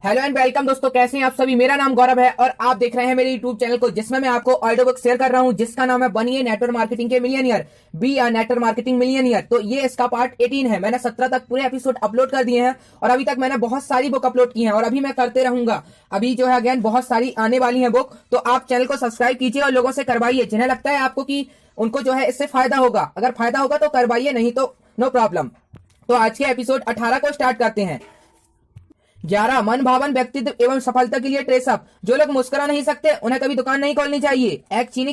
Hello and welcome दोस्तों, कैसे हैं आप सभी। मेरा नाम गौरव है और आप देख रहे हैं मेरे यूट्यूब चैनल को, जिसमें मैं आपको ऑडियो बुक शेयर कर रहा हूं जिसका नाम है बनिए नेटवर्क मार्केटिंग के millionaire, be a network marketing millionaire. तो ये इसका पार्ट 18 है। मैंने 17 तक पूरे एपिसोड अपलोड कर दिए हैं और अभी तक मैंने बहुत सारी बुक अपलोड की हैं और अभी मैं करते रहूंगा। अभी जो है अगेन बहुत सारी आने वाली है बुक। तो आप चैनल को सब्सक्राइब कीजिए और लोगों से करवाइए जिन्हें लगता है आपको कि उनको जो है इससे फायदा होगा। अगर फायदा होगा तो करवाइए, नहीं तो नो प्रॉब्लम। तो आज के एपिसोड 18 को स्टार्ट करते हैं। 11 मन भावन व्यक्तित्व एवं सफलता के लिए ट्रेसअप। जो लोग मुस्कुरा नहीं सकते उन्हें कभी दुकान नहीं खोलनी चाहिए। एक चीनी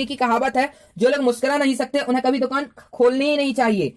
की कहावत है, जो लोग मुस्कुरा नहीं सकते उन्हें कभी दुकान खोलनी ही नहीं चाहिए।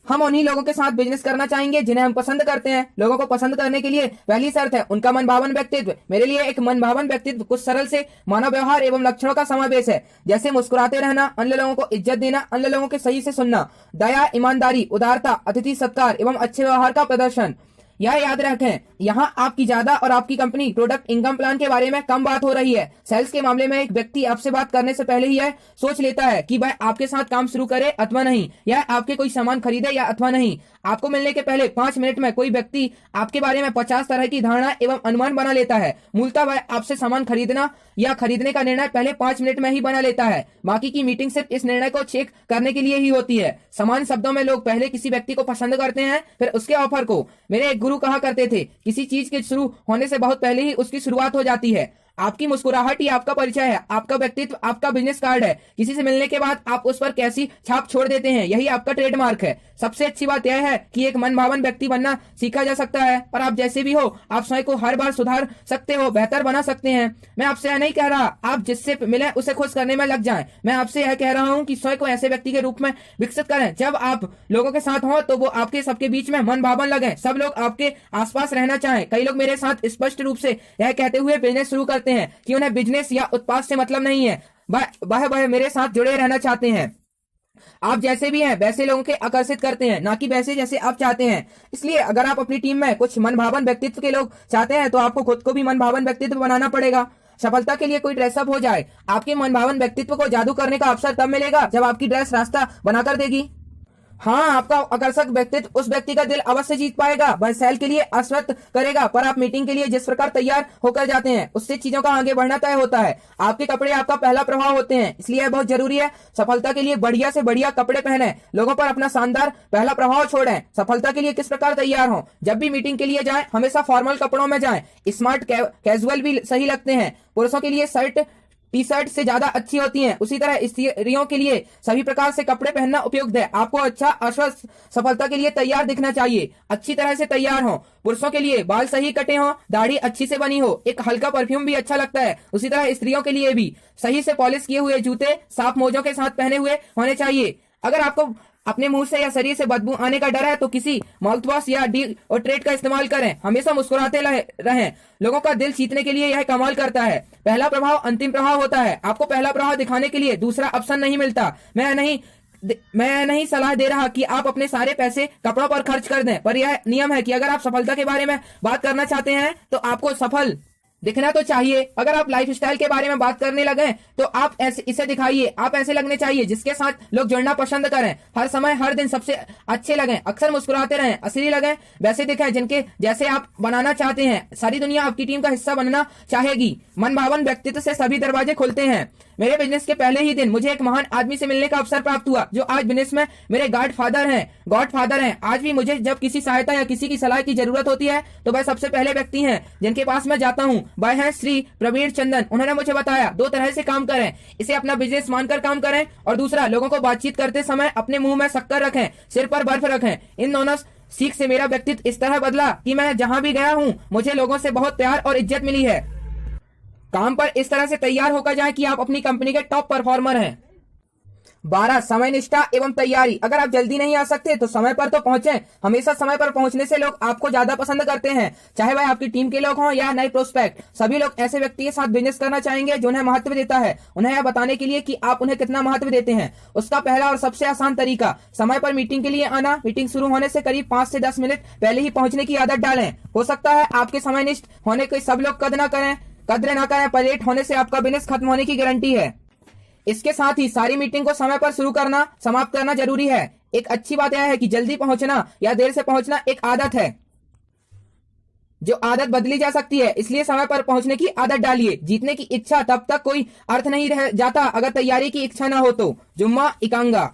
हम उन्हीं लोगों के साथ बिजनेस करना चाहेंगे जिन्हें हम पसंद करते हैं। लोगों को पसंद करने के लिए पहली शर्त है उनका मन भावन व्यक्तित्व। मेरे लिए एक मन भावन व्यक्तित्व कुछ सरल से मानव व्यवहार एवं लक्षणों का समावेश है, जैसे मुस्कुराते रहना, अन्य लोगों को इज्जत देना, अन्य लोगों के सही से सुनना, दया, ईमानदारी, उदारता, अतिथि सत्कार एवं अच्छे व्यवहार का प्रदर्शन। यह याद रखें, यहाँ आपकी ज्यादा और आपकी कंपनी प्रोडक्ट इनकम प्लान के बारे में कम बात हो रही है। सेल्स के मामले में एक व्यक्ति आपसे बात करने से पहले ही यह सोच लेता है कि वह आपके साथ काम शुरू करे अथवा नहीं, या आपके कोई सामान खरीदे या अथवा नहीं। आपको मिलने के पहले 5 मिनट में कोई व्यक्ति आपके बारे में 50 तरह की धारणा एवं अनुमान बना लेता है। मूलतः वह आपसे सामान खरीदना या खरीदने का निर्णय पहले 5 मिनट में ही बना लेता है। बाकी की मीटिंग सिर्फ इस निर्णय को चेक करने के लिए ही होती है। समान शब्दों में लोग पहले किसी व्यक्ति को पसंद करते हैं, फिर उसके ऑफर को। मेरे एक गुरु कहा करते थे, किसी चीज के शुरू होने से बहुत पहले ही उसकी शुरुआत हो जाती है। आपकी मुस्कुराहट ही आपका परिचय है, आपका व्यक्तित्व आपका बिजनेस कार्ड है। किसी से मिलने के बाद आप उस पर कैसी छाप छोड़ देते हैं, यही आपका ट्रेडमार्क है। सबसे अच्छी बात यह है कि एक मन भावन व्यक्ति बनना सीखा जा सकता है और आप जैसे भी हो, आप स्वयं को हर बार सुधार सकते हो, बेहतर बना सकते हैं। मैं आपसे यह नहीं कह रहा आप जिससे मिले उसे खुश करने में लग जाएं। मैं आपसे यह कह रहा हूं कि स्वयं को ऐसे व्यक्ति के रूप में विकसित करें। जब आप लोगों के साथ हो तो वो आपके सबके बीच में मन भावन लगे, सब लोग आपके आसपास रहना चाहें। कई लोग मेरे साथ स्पष्ट रूप से यह कहते हुए बिजनेस शुरू करते हैं कि उन्हें बिजनेस या उत्पाद से मतलब नहीं है, वह मेरे साथ जुड़े रहना चाहते हैं। आप जैसे भी हैं वैसे लोगों के आकर्षित करते हैं, ना कि वैसे जैसे आप चाहते हैं। इसलिए अगर आप अपनी टीम में कुछ मन भावन व्यक्तित्व के लोग चाहते हैं तो आपको खुद को भी मन भावन व्यक्तित्व बनाना पड़ेगा। सफलता के लिए कोई ड्रेसअप हो जाए, आपके मन भावन व्यक्तित्व को जादू करने का अवसर तब मिलेगा जब आपकी ड्रेस रास्ता बनाकर देगी। हाँ, आपका आकर्षक व्यक्तित्व उस व्यक्ति का दिल अवश्य जीत पाएगा। वह सेल के लिए आश्वस्त करेगा, पर आप मीटिंग के लिए जिस प्रकार तैयार होकर जाते हैं उससे चीजों का आगे बढ़ना तय होता है। आपके कपड़े आपका पहला प्रभाव होते हैं, इसलिए यह बहुत जरूरी है सफलता के लिए बढ़िया से बढ़िया कपड़े पहने, लोगों पर अपना शानदार पहला प्रभाव छोड़ें। सफलता के लिए किस प्रकार तैयार हो, जब भी मीटिंग के लिए जाएं हमेशा फॉर्मल कपड़ों में जाएं। स्मार्ट कैजुअल भी सही लगते हैं। पुरुषों के लिए शर्ट टी शर्ट से ज्यादा अच्छी होती हैं, उसी तरह स्त्रियों के लिए सभी प्रकार से कपड़े पहनना उपयुक्त है। आपको अच्छा आश्वस्त सफलता के लिए तैयार दिखना चाहिए, अच्छी तरह से तैयार हो। पुरुषों के लिए बाल सही कटे हो, दाढ़ी अच्छी से बनी हो, एक हल्का परफ्यूम भी अच्छा लगता है। उसी तरह स्त्रियों के लिए भी सही से पॉलिश किए हुए जूते साफ मोजों के साथ पहने हुए होने चाहिए। अगर आपको अपने मुंह से या शरीर से बदबू आने का डर है तो किसी माउथ वॉश या डिओड्रेंट का इस्तेमाल करें। हमेशा मुस्कुराते रहें, लोगों का दिल जीतने के लिए यह कमाल करता है। पहला प्रभाव अंतिम प्रभाव होता है। आपको पहला प्रभाव दिखाने के लिए दूसरा ऑप्शन नहीं मिलता। मैं नहीं सलाह दे रहा कि आप अपने सारे पैसे कपड़ों पर खर्च कर दें, पर यह नियम है कि अगर आप सफलता के बारे में बात करना चाहते हैं तो आपको सफल दिखना तो चाहिए। अगर आप लाइफस्टाइल के बारे में बात करने लगे तो आप इसे दिखाइए। आप ऐसे लगने चाहिए जिसके साथ लोग जुड़ना पसंद करें, हर समय हर दिन सबसे अच्छे लगें, अक्सर मुस्कुराते रहें, असली लगें, वैसे दिखें जिनके जैसे आप बनाना चाहते हैं। सारी दुनिया आपकी टीम का हिस्सा बनना चाहेगी। मन भावन व्यक्तित्व से सभी दरवाजे खुलते हैं। मेरे बिजनेस के पहले ही दिन मुझे एक महान आदमी से मिलने का अवसर प्राप्त हुआ जो आज बिजनेस में मेरे गॉड फादर हैं। आज भी मुझे जब किसी सहायता या किसी की सलाह की जरूरत होती है तो वह सबसे पहले व्यक्ति हैं जिनके पास मैं जाता हूँ। वह हैं श्री प्रवीण चंदन। उन्होंने मुझे बताया 2 तरह से काम करें, इसे अपना बिजनेस मानकर काम करें और दूसरा लोगों को बातचीत करते समय अपने मुंह में शक्कर रखें, सिर पर बर्फ रखें। इन दोनों सीख से मेरा व्यक्तित्व इस तरह बदला कि मैं जहां भी गया हूं मुझे लोगों से बहुत प्यार और इज्जत मिली है। काम पर इस तरह से तैयार होकर जाएं कि आप अपनी कंपनी के टॉप परफॉर्मर हैं। 12 समय निष्ठा एवं तैयारी। अगर आप जल्दी नहीं आ सकते तो समय पर तो पहुंचे। हमेशा समय पर पहुंचने से लोग आपको ज्यादा पसंद करते हैं, चाहे वह आपकी टीम के लोग हों या नए प्रोस्पेक्ट। सभी लोग ऐसे व्यक्ति के साथ बिजनेस करना चाहेंगे जो उन्हें महत्व देता है। उन्हें यह बताने के लिए कि आप उन्हें कितना महत्व देते हैं। उसका पहला और सबसे आसान तरीका समय पर मीटिंग के लिए आना। मीटिंग शुरू होने से करीब 5 से 10 मिनट पहले ही पहुंचने की आदत डालें। हो सकता है आपके समयनिष्ठ होने के सब लोग कद्र न करें, पर लेट होने से आपका बिजनेस खत्म होने की गारंटी है। इसके साथ ही सारी मीटिंग को समय पर शुरू करना समाप्त करना जरूरी है। एक अच्छी बात यह है कि जल्दी पहुंचना या देर से पहुंचना एक आदत है। जो आदत बदली जा सकती है, इसलिए समय पर पहुंचने की आदत डालिए। जीतने की इच्छा तब तक कोई अर्थ नहीं रह जाता अगर तैयारी की इच्छा ना हो तो। जुम्मा इकांगा।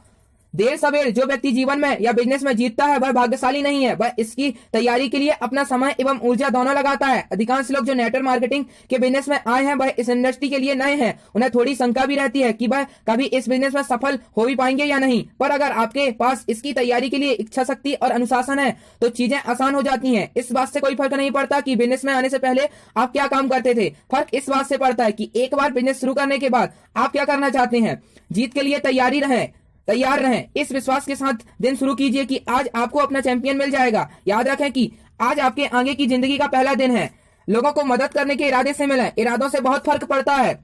देर सवेर जो व्यक्ति जीवन में या बिजनेस में जीतता है वह भाग्यशाली नहीं है, वह इसकी तैयारी के लिए अपना समय एवं ऊर्जा दोनों लगाता है। अधिकांश लोग जो नेटवर्क मार्केटिंग के बिजनेस में आए हैं वह इस इंडस्ट्री के लिए नए हैं। उन्हें थोड़ी शंका भी रहती है कि वह कभी इस बिजनेस में सफल हो भी पाएंगे या नहीं, पर अगर आपके पास इसकी तैयारी के लिए इच्छा शक्ति और अनुशासन है तो चीजें आसान हो जाती है। इस बात से कोई फर्क नहीं पड़ता कि बिजनेस में आने से पहले आप क्या काम करते थे, फर्क इस बात से पड़ता है कि एक बार बिजनेस शुरू करने के बाद आप क्या करना चाहते हैं। जीत के लिए तैयार रहें। इस विश्वास के साथ दिन शुरू कीजिए कि आज आपको अपना चैंपियन मिल जाएगा। याद रखें कि आज आपके आगे की जिंदगी का पहला दिन है। लोगों को मदद करने के इरादे से मिलें, इरादों से बहुत फर्क पड़ता है।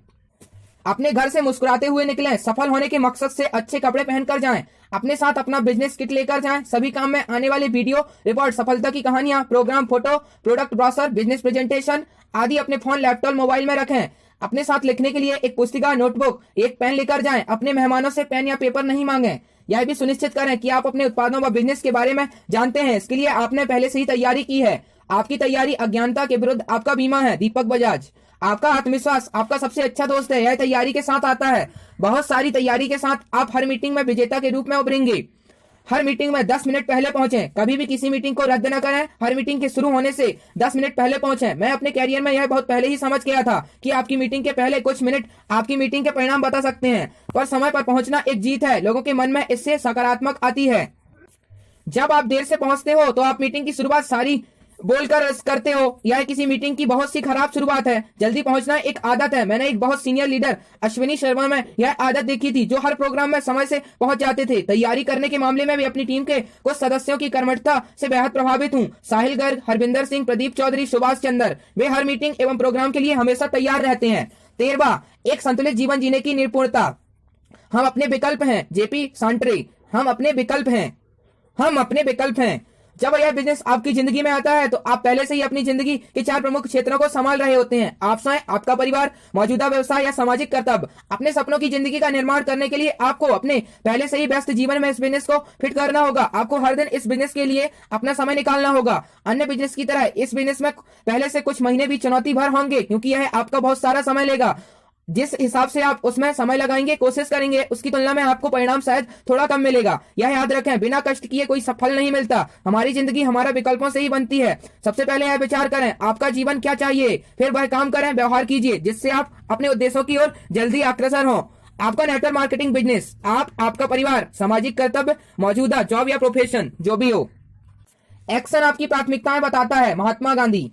अपने घर से मुस्कुराते हुए निकलें, सफल होने के मकसद से अच्छे कपड़े पहनकर जाएं, अपने साथ अपना बिजनेस किट लेकर जाएं। सभी काम में आने वाले वीडियो रिपोर्ट, सफलता की कहानियां, program photo, product brochure, business presentation आदि अपने फोन, लैपटॉप, मोबाइल में रखें। अपने साथ लिखने के लिए एक पुस्तिका, नोटबुक, एक पेन लेकर जाएं। अपने मेहमानों से पेन या पेपर नहीं मांगें। यह भी सुनिश्चित करें कि आप अपने उत्पादों व बिजनेस के बारे में जानते हैं। इसके लिए आपने पहले से ही तैयारी की है। आपकी तैयारी अज्ञानता के विरुद्ध आपका बीमा है। दीपक बजाज। आपका आत्मविश्वास आपका सबसे अच्छा दोस्त है, यह तैयारी के साथ आता है। बहुत सारी तैयारी के साथ आप हर मीटिंग में विजेता के रूप में उभरेंगे। हर मीटिंग में 10 मिनट पहले पहुंचे। कभी भी किसी मीटिंग को रद्द न करें। हर मीटिंग के शुरू होने से 10 मिनट पहले पहुंचे। मैं अपने कैरियर में यह बहुत पहले ही समझ गया था कि आपकी मीटिंग के पहले कुछ मिनट आपकी मीटिंग के परिणाम बता सकते हैं, पर समय पर पहुंचना एक जीत है। लोगों के मन में इससे सकारात्मक आती है। जब आप देर से पहुंचते हो तो आप मीटिंग की शुरुआत सारी बोलकर करते हो, यह किसी मीटिंग की बहुत सी खराब शुरुआत है। जल्दी पहुंचना एक आदत है। मैंने एक बहुत सीनियर लीडर अश्विनी शर्मा में यह आदत देखी थी, जो हर प्रोग्राम में समय से पहुंच जाते थे। तैयारी करने के मामले में भी अपनी टीम के कुछ सदस्यों की कर्मठता से बेहद प्रभावित हूँ। साहिल गर्ग, हरविंदर सिंह, प्रदीप चौधरी, सुभाष चंद्र, वे हर मीटिंग एवं प्रोग्राम के लिए हमेशा तैयार रहते हैं। 13वां, एक संतुलित जीवन जीने की निपुणता। हम अपने विकल्प हैं। जेपी सांट्रे। हम अपने विकल्प हैं। जब यह बिजनेस आपकी जिंदगी में आता है तो आप पहले से ही अपनी जिंदगी के 4 प्रमुख क्षेत्रों को संभाल रहे होते हैं। आप स्वयं, आपका परिवार, मौजूदा व्यवसाय या सामाजिक कर्तव्य। अपने सपनों की जिंदगी का निर्माण करने के लिए आपको अपने पहले से ही व्यस्त जीवन में इस बिजनेस को फिट करना होगा। आपको हर दिन इस बिजनेस के लिए अपना समय निकालना होगा। अन्य बिजनेस की तरह इस बिजनेस में पहले से कुछ महीने भी चुनौती भर होंगे, क्योंकि यह आपका बहुत सारा समय लेगा। जिस हिसाब से आप उसमें समय लगाएंगे, कोशिश करेंगे, उसकी तुलना में आपको परिणाम शायद थोड़ा कम मिलेगा। यह याद रखें, बिना कष्ट किए कोई सफल नहीं मिलता। हमारी जिंदगी हमारे विकल्पों से ही बनती है। सबसे पहले यह विचार करें आपका जीवन क्या चाहिए, फिर वह काम करें, व्यवहार कीजिए जिससे आप अपने उद्देश्यों की ओर जल्दी अग्रसर हो। आपका नेटवर्क मार्केटिंग बिजनेस, आपका परिवार, सामाजिक कर्तव्य, मौजूदा जॉब या प्रोफेशन जो भी हो। एक्शन आपकी प्राथमिकताएं बताता है। महात्मा गांधी।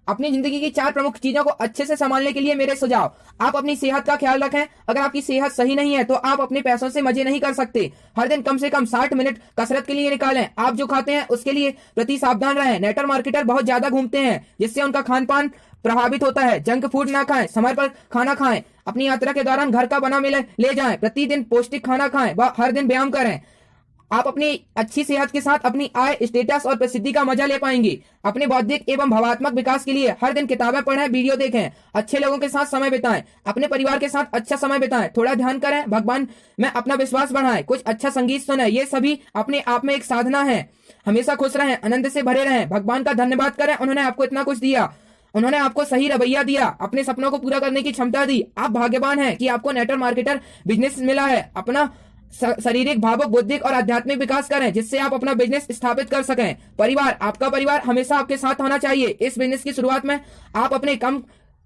अपनी जिंदगी की 4 प्रमुख चीजों को अच्छे से संभालने के लिए मेरे सुझाव। आप अपनी सेहत का ख्याल रखें। अगर आपकी सेहत सही नहीं है तो आप अपने पैसों से मजे नहीं कर सकते। हर दिन कम से कम 60 मिनट कसरत के लिए निकालें। आप जो खाते हैं उसके लिए प्रति सावधान रहें। नेटवर्क मार्केटर बहुत ज्यादा घूमते हैं, जिससे उनका खान पान प्रभावित होता है। जंक फूड ना खाएं, समय पर खाना खाएं। अपनी यात्रा के दौरान घर का बना मिले ले जाएं। प्रतिदिन पौष्टिक खाना खाएं व हर दिन व्यायाम करें। आप अपनी अच्छी सेहत के साथ अपनी आय, स्टेटस और प्रसिद्धि का मजा ले पाएंगे। अपने बौद्धिक एवं भावात्मक विकास के लिए हर दिन किताबें पढ़ें, वीडियो देखें, अच्छे लोगों के साथ समय बिताएं, अपने परिवार के साथ अच्छा समय बिताएं, थोड़ा ध्यान करें, भगवान में अपना विश्वास बढ़ाएं, कुछ अच्छा संगीत सुनें। ये सभी अपने आप में एक साधना है। हमेशा खुश रहें, आनंद से भरे रहें, भगवान का धन्यवाद करें, उन्होंने आपको इतना कुछ दिया, उन्होंने आपको सही रवैया दिया, अपने सपनों को पूरा करने की क्षमता दी। आप भाग्यवान हैं कि आपको नेटवर्क मार्केटर बिजनेस मिला है। अपना शारीरिक, भावुक, बौद्धिक और आध्यात्मिक विकास करें, जिससे आप अपना बिजनेस स्थापित कर सकें। परिवार, आपका परिवार हमेशा आपके साथ होना चाहिए। इस बिजनेस की शुरुआत में आप अपने काम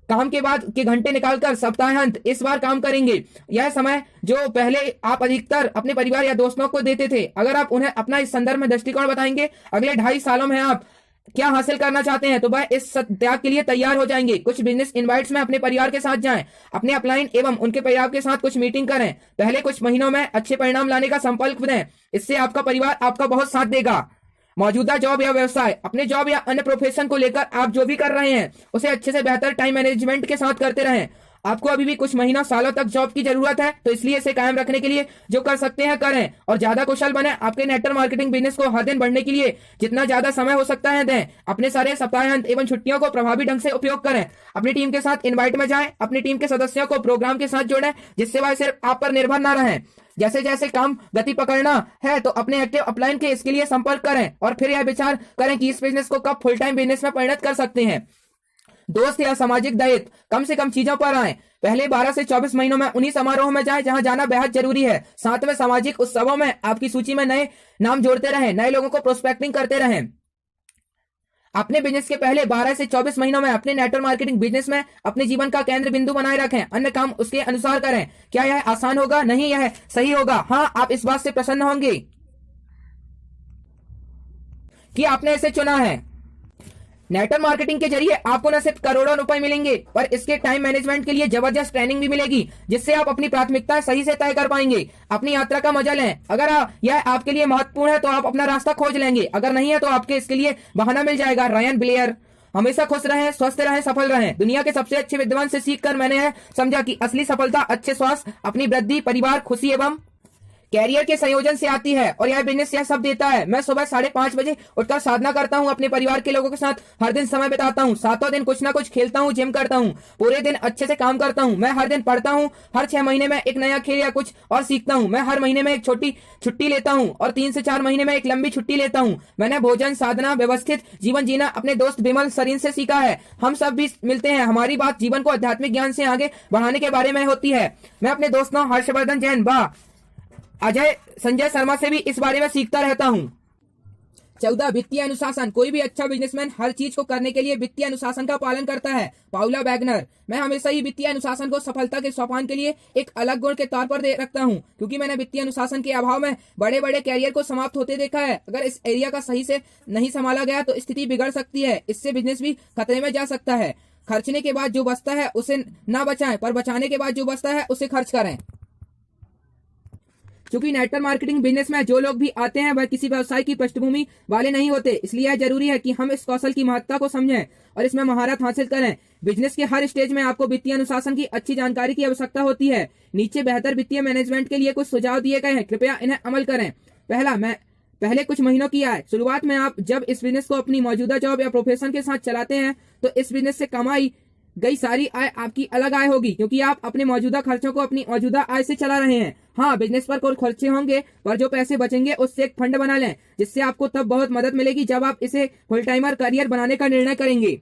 के बाद के घंटे निकालकर सप्ताहांत इस बार काम करेंगे। यह समय जो पहले आप अधिकतर अपने परिवार या दोस्तों को देते थे, अगर आप उन्हें अपना इस संदर्भ में दृष्टिकोण बताएंगे, अगले 2.5 सालों में आप क्या हासिल करना चाहते हैं तो वह इस त्याग के लिए तैयार हो जाएंगे। कुछ बिजनेस इनवाइट्स में अपने परिवार के साथ जाएं, अपने अपलाइन एवं उनके परिवार के साथ कुछ मीटिंग करें। पहले कुछ महीनों में अच्छे परिणाम लाने का संकल्प दें, इससे आपका परिवार आपका बहुत साथ देगा। मौजूदा जॉब या व्यवसाय, अपने जॉब या अन्य प्रोफेशन को लेकर आप जो भी कर रहे हैं उसे अच्छे से बेहतर टाइम मैनेजमेंट के साथ करते रहें। आपको अभी भी कुछ महीनों सालों तक जॉब की जरूरत है, तो इसलिए इसे कायम रखने के लिए जो कर सकते हैं करें और ज्यादा कुशल बने। आपके नेटवर्क मार्केटिंग बिजनेस को हर दिन बढ़ने के लिए जितना ज्यादा समय हो सकता है दें। अपने सारे सप्ताहांत एवं छुट्टियों को प्रभावी ढंग से उपयोग करें। अपनी टीम के साथ इनवाइट में जाएं। अपनी टीम के सदस्यों को प्रोग्राम के साथ जोड़ें, जिससे वह सिर्फ आप पर निर्भर न रहें। जैसे जैसे काम गति पकड़ना है तो अपने एक्टिव अपलाइन के इसके लिए संपर्क करें और फिर यह विचार करें कि इस बिजनेस को कब फुल टाइम बिजनेस में परिणत कर सकते हैं। दोस्त या सामाजिक दायित्व कम से कम चीजों पर आए। पहले 12 से 24 महीनों में उन्हीं समारोह में जाएं जहां जाना बेहद जरूरी है। साथ में सामाजिक उत्सवों में आपकी सूची में नए नाम जोड़ते रहें, नए लोगों को प्रोस्पेक्टिंग करते रहें। अपने बिजनेस के पहले 12 से 24 महीनों में अपने नेटवर्क मार्केटिंग बिजनेस में अपने जीवन का केंद्र बिंदु बनाए रखें। अन्य काम उसके अनुसार करें। क्या यह आसान होगा? नहीं, यह सही होगा। हाँ, आप इस बात से प्रसन्न होंगे कि आपने इसे चुना है। नेटवर्क मार्केटिंग के जरिए आपको न सिर्फ करोड़ों रुपए मिलेंगे, पर इसके टाइम मैनेजमेंट के लिए जबरदस्त ट्रेनिंग भी मिलेगी, जिससे आप अपनी प्राथमिकता सही से तय कर पाएंगे। अपनी यात्रा का मजा लें। अगर यह आपके लिए महत्वपूर्ण है तो आप अपना रास्ता खोज लेंगे, अगर नहीं है तो आपके इसके लिए बहाना मिल जाएगा। Ryan Blair. हमेशा खुश रहें, स्वस्थ रहें, सफल रहें। दुनिया के सबसे अच्छे विद्वान से सीखकर मैंने यह समझा कि असली सफलता अच्छे स्वास्थ्य, अपनी वृद्धि, परिवार, खुशी एवं कैरियर के संयोजन से आती है। और यह बिजनेस यह सब देता है। मैं सुबह 5:30 बजे उठकर साधना करता हूँ, अपने परिवार के लोगों के साथ हर दिन समय बिताता हूँ, सातों दिन कुछ ना कुछ खेलता हूँ, जिम करता हूँ, पूरे दिन अच्छे से काम करता हूँ। मैं हर दिन पढ़ता हूँ, हर 6 महीने में एक नया खेल या कुछ और सीखता हूँ। मैं हर महीने में एक छोटी छुट्टी लेता हूँ और 3 से 4 महीने में एक लंबी छुट्टी लेता हूँ। मैंने भोजन, साधना, व्यवस्थित जीवन जीना अपने दोस्त विमल सरीन से सीखा है। हम सब भी मिलते हैं। हमारी बात जीवन को आध्यात्मिक ज्ञान से आगे बढ़ाने के बारे में होती है। मैं अपने दोस्तों हर्षवर्धन जैन, अजय, संजय शर्मा से भी इस बारे में सीखता रहता हूँ। 14 वित्तीय अनुशासन। कोई भी अच्छा बिजनेसमैन हर चीज को करने के लिए वित्तीय अनुशासन का पालन करता है। Paula Wagner. मैं हमेशा ही वित्तीय अनुशासन को सफलता के सोपान के लिए एक अलग गुण के तौर पर रखता हूं, क्योंकि मैंने वित्तीय अनुशासन के अभाव में बड़े बड़े कैरियर को समाप्त होते देखा है। अगर इस एरिया का सही से नहीं संभाला गया तो स्थिति बिगड़ सकती है। इससे बिजनेस भी खतरे में जा सकता है। खर्चने के बाद जो बचता है उसे न बचाएं, पर बचाने के बाद जो बचता है उसे खर्च करें। क्योंकि नेटवर्क मार्केटिंग बिजनेस में जो लोग भी आते हैं वह किसी व्यवसाय की पृष्ठभूमि वाले नहीं होते, इसलिए यह जरूरी है कि हम इस कौशल की महत्ता को समझें और इसमें महारत हासिल करें। बिजनेस के हर स्टेज में आपको वित्तीय अनुशासन की अच्छी जानकारी की आवश्यकता होती है। नीचे बेहतर वित्तीय मैनेजमेंट के लिए कुछ सुझाव दिए गए हैं, कृपया इन्हें अमल करें। पहले कुछ महीनों की आय। शुरुआत में आप जब इस बिजनेस को अपनी मौजूदा जॉब या प्रोफेशन के साथ चलाते हैं तो इस बिजनेस से कमाई गई सारी आय आपकी अलग आय होगी, क्योंकि आप अपने मौजूदा खर्चों को अपनी मौजूदा आय से चला रहे हैं। हाँ, बिजनेस पर कुछ खर्चे होंगे, पर जो पैसे बचेंगे उससे एक फंड बना लें, जिससे आपको तब बहुत मदद मिलेगी जब आप इसे फुल टाइमर करियर बनाने का निर्णय करेंगे।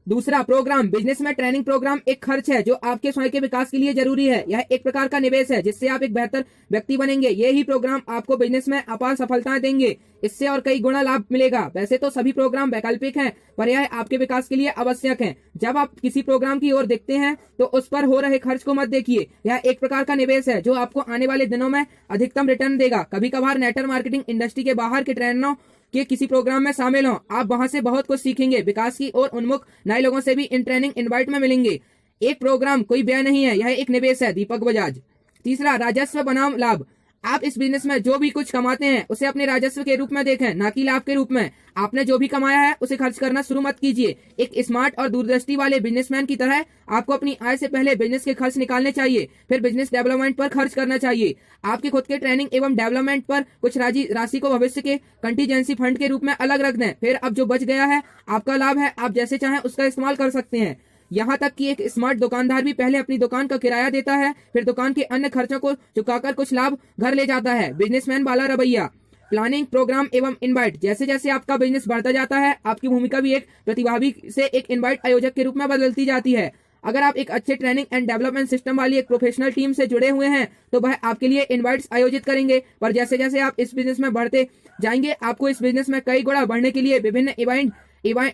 दूसरा, प्रोग्राम। बिजनेस में ट्रेनिंग प्रोग्राम एक खर्च है जो आपके स्वयं के विकास के लिए जरूरी है। यह एक प्रकार का निवेश है जिससे आप एक बेहतर व्यक्ति बनेंगे। ये ही प्रोग्राम आपको बिजनेस में अपार सफलताएं देंगे। इससे और कई गुना लाभ मिलेगा। वैसे तो सभी प्रोग्राम वैकल्पिक हैं, पर यह आपके विकास के लिए आवश्यक है। जब आप किसी प्रोग्राम की ओर देखते हैं तो उस पर हो रहे खर्च को मत देखिए। यह एक प्रकार का निवेश है जो आपको आने वाले दिनों में अधिकतम रिटर्न देगा। कभी कभार नेटवर्क मार्केटिंग इंडस्ट्री के बाहर के ट्रेनरों के किसी प्रोग्राम में शामिल हों, आप वहां से बहुत कुछ सीखेंगे। विकास की ओर उन्मुख नए लोगों से भी इन ट्रेनिंग इनवाइट में मिलेंगे। एक प्रोग्राम कोई व्यय नहीं है, यह एक निवेश है। दीपक बजाज। तीसरा, राजस्व बनाम लाभ। आप इस बिजनेस में जो भी कुछ कमाते हैं उसे अपने राजस्व के रूप में देखें, ना कि लाभ के रूप में। आपने जो भी कमाया है उसे खर्च करना शुरू मत कीजिए। एक स्मार्ट और दूरदृष्टि वाले बिजनेसमैन की तरह आपको अपनी आय से पहले बिजनेस के खर्च निकालने चाहिए, फिर बिजनेस डेवलपमेंट पर खर्च करना चाहिए। आपके खुद के ट्रेनिंग एवं डेवलपमेंट पर कुछ राशि को भविष्य के कंटीजेंसी फंड के रूप में अलग रख दें। फिर अब जो बच गया है आपका लाभ है, आप जैसे चाहें उसका इस्तेमाल कर सकते हैं। यहाँ तक कि एक स्मार्ट दुकानदार भी पहले अपनी दुकान का किराया देता है, फिर दुकान के अन्य खर्चों को चुकाकर कुछ लाभ घर ले जाता है। बिजनेसमैन वाला रवैया। प्लानिंग, प्रोग्राम एवं इनवाइट। जैसे जैसे आपका बिजनेस बढ़ता जाता है आपकी भूमिका भी एक प्रतिभागी से एक इनवाइट आयोजक के रूप में बदलती जाती है। अगर आप एक अच्छे ट्रेनिंग एंड डेवलपमेंट सिस्टम वाली एक प्रोफेशनल टीम से जुड़े हुए हैं तो वह आपके लिए इनवाइट्स आयोजित करेंगे। पर जैसे जैसे आप इस बिजनेस में बढ़ते जाएंगे आपको इस बिजनेस में कई गुना बढ़ने के लिए विभिन्न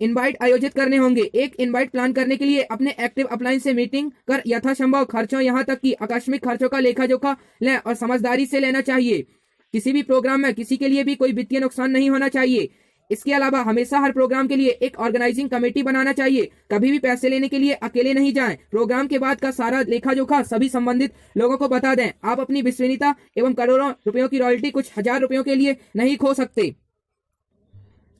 इनवाइट आयोजित करने होंगे। एक इनवाइट प्लान करने के लिए अपने एक्टिव अपलाइन से मीटिंग कर यथासंभव खर्चों यहाँ तक कि आकस्मिक खर्चों का लेखा जोखा लें और समझदारी से लेना चाहिए। किसी भी प्रोग्राम में किसी के लिए भी कोई वित्तीय नुकसान नहीं होना चाहिए। इसके अलावा हमेशा हर प्रोग्राम के लिए एक ऑर्गेनाइजिंग कमेटी बनाना चाहिए। कभी भी पैसे लेने के लिए अकेले नहीं जाएं। प्रोग्राम के बाद का सारा लेखा जोखा सभी संबंधित लोगों को बता दें। आप अपनी विश्वसनीयता एवं करोड़ों रुपयों की रॉयल्टी कुछ हजार रुपयों के लिए नहीं खो सकते।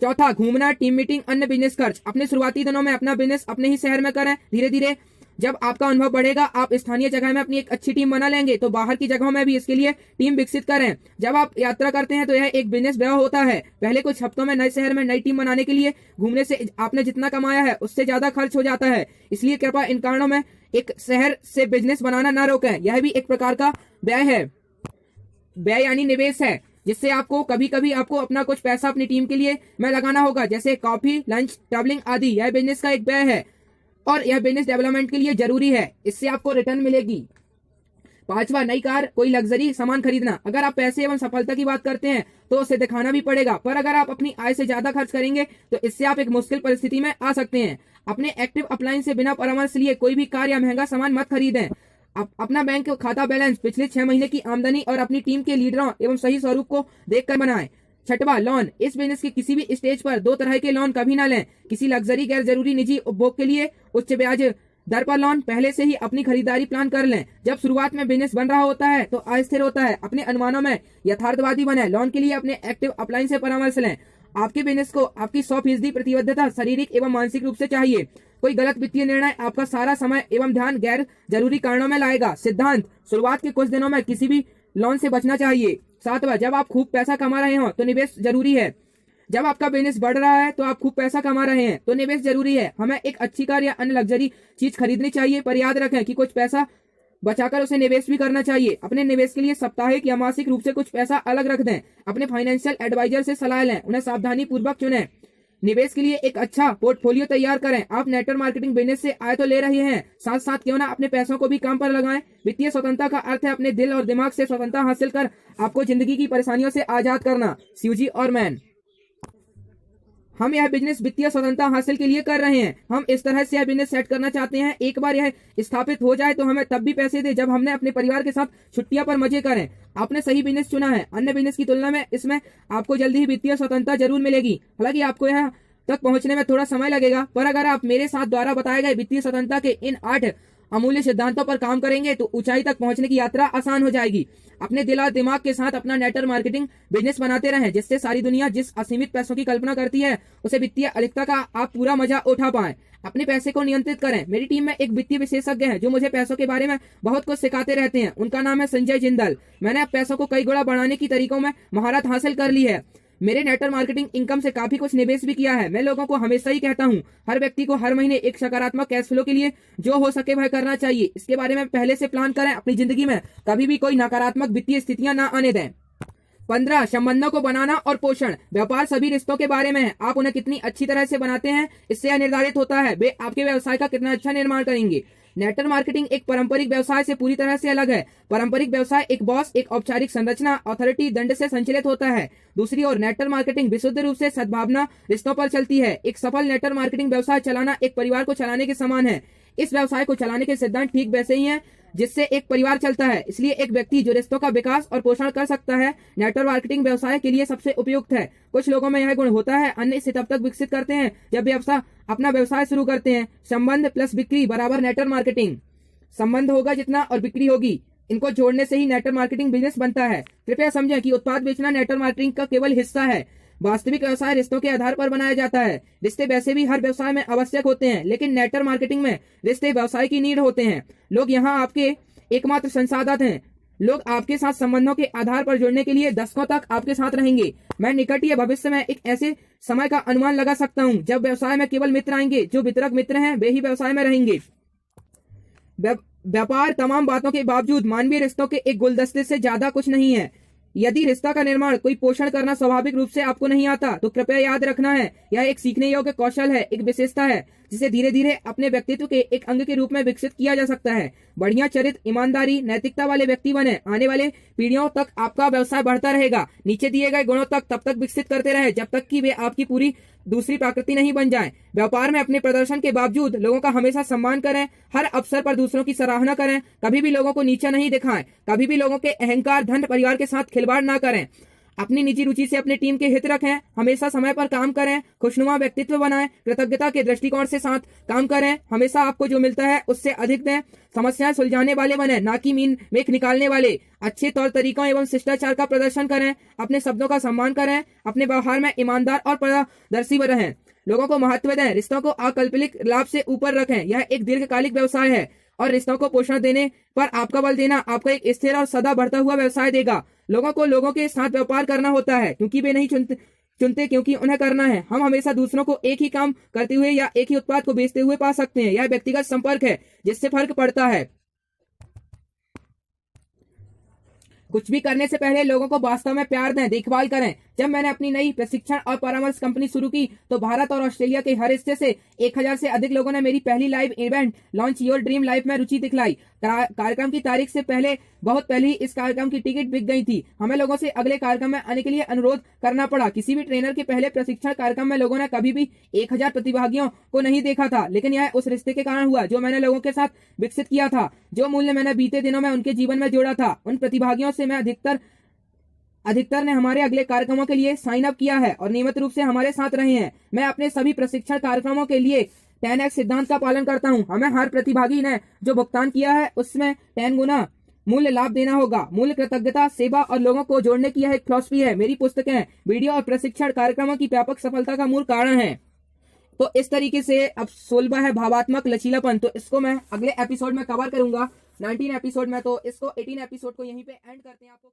चौथा, घूमना, टीम मीटिंग, अन्य बिजनेस खर्च। अपने शुरुआती दिनों में अपना बिजनेस अपने ही शहर में करें। धीरे धीरे जब आपका अनुभव बढ़ेगा, आप स्थानीय जगह में अपनी एक अच्छी टीम बना लेंगे, तो बाहर की जगहों में भी इसके लिए टीम विकसित करें। जब आप यात्रा करते हैं तो यह एक बिजनेस व्यय होता है। पहले कुछ हफ्तों में नए शहर में नई टीम बनाने के लिए घूमने से आपने जितना कमाया है उससे ज्यादा खर्च हो जाता है। इसलिए कृपया इन कारणों में एक शहर से बिजनेस बनाना ना रोकें। यह भी एक प्रकार का व्यय है। व्यय यानी निवेश है, जिससे आपको कभी कभी आपको अपना कुछ पैसा अपनी टीम के लिए में लगाना होगा, जैसे कॉफी, लंच, ट्रैवलिंग आदि। यह बिजनेस का एक व्यय है और यह बिजनेस डेवलपमेंट के लिए जरूरी है। इससे आपको रिटर्न मिलेगी। 5वां, नई कार, कोई लग्जरी सामान खरीदना। अगर आप पैसे एवं सफलता की बात करते हैं तो उसे दिखाना भी पड़ेगा, पर अगर आप अपनी आय से ज्यादा खर्च करेंगे तो इससे आप एक मुश्किल परिस्थिति में आ सकते हैं। अपने एक्टिव अपलाइन से बिना परामर्श लिए कोई भी कार या महंगा सामान मत खरीदें। अपना बैंक खाता बैलेंस, पिछले 6 महीने की आमदनी और अपनी टीम के लीडरों एवं सही स्वरूप को देखकर बनाएं। 6वां, लोन। इस बिजनेस के किसी भी स्टेज पर 2 तरह के लोन कभी ना लें। किसी लग्जरी गैर जरूरी निजी उपभोग के लिए उच्च ब्याज दर पर लोन। पहले से ही अपनी खरीदारी प्लान कर लें। जब शुरुआत में बिजनेस बन रहा होता है तो अस्थिर होता है। अपने अनुमानों में यथार्थवादी बने। लोन के लिए अपने एक्टिव अपलाइन से परामर्श लें। आपके बिजनेस को आपकी 100% प्रतिबद्धता शारीरिक एवं मानसिक रूप से चाहिए। कोई गलत वित्तीय निर्णय आपका सारा समय एवं ध्यान गैर जरूरी कारणों में लाएगा। सिद्धांत, शुरुआत के कुछ दिनों में किसी भी लोन से बचना चाहिए। 7वां, जब आप खूब पैसा कमा रहे हो तो निवेश जरूरी है। जब आपका बिजनेस बढ़ रहा है तो आप खूब पैसा कमा रहे हैं तो निवेश जरूरी है। हमें एक अच्छी कार या अन्य लग्जरी चीज खरीदनी चाहिए, पर याद रखें कि कुछ पैसा बचाकर उसे निवेश भी करना चाहिए। अपने निवेश के लिए साप्ताहिक या मासिक रूप से कुछ पैसा अलग रख दें। अपने फाइनेंशियल एडवाइजर से सलाह लें, उन्हें सावधानी पूर्वक चुनें। निवेश के लिए एक अच्छा पोर्टफोलियो तैयार करें। आप नेटवर्क मार्केटिंग बिजनेस से आय तो ले रहे हैं, साथ साथ क्यों ना अपने पैसों को भी काम पर लगाएं। वित्तीय स्वतंत्रता का अर्थ है अपने दिल और दिमाग से स्वतंत्रता हासिल कर आपको जिंदगी की परेशानियों से आजाद करना। शिवजी और मैन। हम यह बिजनेस वित्तीय स्वतंत्रता हासिल के लिए कर रहे हैं। हम इस तरह से यह बिजनेस सेट करना चाहते हैं। एक बार यह स्थापित हो जाए तो हमें तब भी पैसे दे जब हमने अपने परिवार के साथ छुट्टियां पर मजे करें। आपने सही बिजनेस चुना है। अन्य बिजनेस की तुलना में इसमें आपको जल्दी ही वित्तीय स्वतंत्रता जरूर मिलेगी। हालांकि आपको यह तक पहुंचने में थोड़ा समय लगेगा, पर अगर आप मेरे साथ द्वारा बताए गए वित्तीय स्वतंत्रता के इन 8 अमूल्य सिद्धांतों पर काम करेंगे तो ऊंचाई तक पहुंचने की यात्रा आसान हो जाएगी। अपने दिल और दिमाग के साथ अपना नेटवर्क मार्केटिंग बिजनेस बनाते रहें, जिससे सारी दुनिया जिस असीमित पैसों की कल्पना करती है उसे वित्तीय अधिकता का आप पूरा मजा उठा पाएं। अपने पैसे को नियंत्रित करें। मेरी टीम में एक वित्तीय विशेषज्ञ है जो मुझे पैसों के बारे में बहुत कुछ सिखाते रहते हैं। उनका नाम है संजय जिंदल। मैंने अब पैसों को कई गुना बढ़ाने की तरीकों में महारत हासिल कर ली है। मेरे नेटवर्क मार्केटिंग इनकम से काफी कुछ निवेश भी किया है। मैं लोगों को हमेशा ही कहता हूँ, हर व्यक्ति को हर महीने एक सकारात्मक कैश फ्लो के लिए जो हो सके वह करना चाहिए। इसके बारे में पहले से प्लान करें। अपनी जिंदगी में कभी भी कोई नकारात्मक वित्तीय स्थितियां ना आने दें। 15, संबंधों को बनाना और पोषण। व्यापार सभी रिश्तों के बारे में है। आप उन्हें कितनी अच्छी तरह से बनाते हैं, इससे यह निर्धारित होता है वे आपके व्यवसाय का कितना अच्छा निर्माण करेंगे। नेटवर्क मार्केटिंग एक पारंपरिक व्यवसाय से पूरी तरह से अलग है। पारंपरिक व्यवसाय एक बॉस, एक औपचारिक संरचना, अथॉरिटी, दंड से संचालित होता है। दूसरी ओर नेटवर्क मार्केटिंग विशुद्ध रूप से सद्भावना रिश्तों पर चलती है। एक सफल नेटवर्क मार्केटिंग व्यवसाय चलाना एक परिवार को चलाने के समान है। इस व्यवसाय को चलाने के सिद्धांत ठीक वैसे ही हैं जिससे एक परिवार चलता है। इसलिए एक व्यक्ति जो रिश्तों का विकास और पोषण कर सकता है, नेटवर्क मार्केटिंग व्यवसाय के लिए सबसे उपयुक्त है। कुछ लोगों में यह गुण होता है, अन्य इसे तब तक विकसित करते हैं जब व्यवसाय अपना व्यवसाय शुरू करते हैं। संबंध प्लस बिक्री बराबर नेटवर्क मार्केटिंग। संबंध होगा जितना और बिक्री होगी, इनको जोड़ने से ही नेटवर्क मार्केटिंग बिजनेस बनता है। कृपया समझें कि उत्पाद बेचना नेटवर्क मार्केटिंग का केवल हिस्सा है। वास्तविक व्यवसाय रिश्तों के आधार पर बनाया जाता है। रिश्ते वैसे भी हर व्यवसाय में आवश्यक होते हैं, लेकिन नेटवर्क मार्केटिंग में रिश्ते व्यवसाय की नीड होते हैं। लोग यहाँ आपके एकमात्र संसाधन हैं। लोग आपके साथ संबंधों के आधार पर जुड़ने के लिए दशकों तक आपके साथ रहेंगे। मैं निकट या भविष्य में एक ऐसे समय का अनुमान लगा सकता हूँ जब व्यवसाय में केवल मित्र आएंगे। जो वितरक मित्र हैं वे ही व्यवसाय में रहेंगे। व्यापार तमाम बातों के बावजूद मानवीय रिश्तों के एक गुलदस्ते से ज्यादा कुछ नहीं है। यदि रिश्ता का निर्माण कोई पोषण करना स्वाभाविक रूप से आपको नहीं आता तो कृपया याद रखना है, यह एक सीखने योग्य कौशल है, एक विशेषता है जिसे धीरे धीरे अपने व्यक्तित्व के एक अंग के रूप में विकसित किया जा सकता है। बढ़िया चरित्र, ईमानदारी, नैतिकता वाले व्यक्ति बने। आने वाले पीढ़ियों तक आपका व्यवसाय बढ़ता रहेगा। नीचे दिए गए गुणों तक तब तक विकसित करते रहे जब तक कि वे आपकी पूरी दूसरी प्रकृति नहीं बन जाएं। व्यापार में अपने प्रदर्शन के बावजूद लोगों का हमेशा सम्मान करें। हर अवसर पर दूसरों की सराहना करें। कभी भी लोगों को नीचा नहीं दिखाएं। कभी भी लोगों के अहंकार, धन, परिवार के साथ खिलवाड़ ना करें। अपनी निजी रुचि से अपने टीम के हित रखें। हमेशा समय पर काम करें। खुशनुमा व्यक्तित्व बनाएं। कृतज्ञता के दृष्टिकोण से साथ काम करें। हमेशा आपको जो मिलता है उससे अधिक दें। समस्याएं सुलझाने वाले बने, ना कि मेख निकालने वाले। अच्छे तौर तरीकों एवं शिष्टाचार का प्रदर्शन करें। अपने शब्दों का सम्मान करें। अपने व्यवहार में ईमानदार और पारदर्शी रहें। लोगों को महत्व दें, रिश्तों को अकल्पनिक लाभ से ऊपर रखें। यह एक दीर्घकालिक व्यवसाय है और रिश्तों को पोषण देने पर आपका बल देना आपको एक स्थिर और सदा बढ़ता हुआ व्यवसाय देगा। लोगों को लोगों के साथ व्यापार करना होता है क्योंकि वे नहीं चुनते क्योंकि उन्हें करना है। हम हमेशा दूसरों को एक ही काम करते हुए या एक ही उत्पाद को बेचते हुए पा सकते हैं। यह व्यक्तिगत संपर्क है जिससे फर्क पड़ता है। कुछ भी करने से पहले लोगों को वास्तव में प्यार दें, देखभाल करें। जब मैंने अपनी नई प्रशिक्षण और परामर्श कंपनी शुरू की तो भारत और ऑस्ट्रेलिया के हर हिस्से से 1000 से अधिक लोगों ने मेरी पहली live event launch your dream life में रुचि दिखलाई। कार्यक्रम की तारीख से बहुत पहले ही इस कार्यक्रम की टिकट बिक गई थी। हमें लोगों से अगले कार्यक्रम में आने के लिए अनुरोध करना पड़ा। किसी भी ट्रेनर के पहले प्रशिक्षण कार्यक्रम में लोगों ने कभी भी 1000 प्रतिभागियों को नहीं देखा था, लेकिन यह उस रिश्ते के कारण हुआ जो मैंने लोगों के साथ विकसित किया था। जो मूल्य मैंने बीते दिनों में उनके जीवन में जोड़ा था, उन प्रतिभागियों से मैं अधिकतर ने हमारे अगले कार्यक्रमों के लिए साइन अप किया है और नियमित रूप से हमारे साथ रहे हैं। मैं अपने सभी प्रशिक्षण कार्यक्रमों के लिए 10x सिद्धांत का पालन करता हूं। हमें हर प्रतिभागी ने जो भुगतान किया है उसमें 10 गुना मूल्य लाभ देना होगा। मूल्य, कृतज्ञता, सेवा और लोगों को जोड़ने की यह एक फिलॉसफी है। मेरी पुस्तकें, वीडियो और प्रशिक्षण कार्यक्रमों की व्यापक सफलता का मूल कारण है। तो इस तरीके से अब 16वां है भावात्मक लचीलापन। तो इसको मैं अगले एपिसोड में कवर करूंगा 19 एपिसोड में। तो इसको 18 एपिसोड को यहीं पे एंड करते हैं। आपको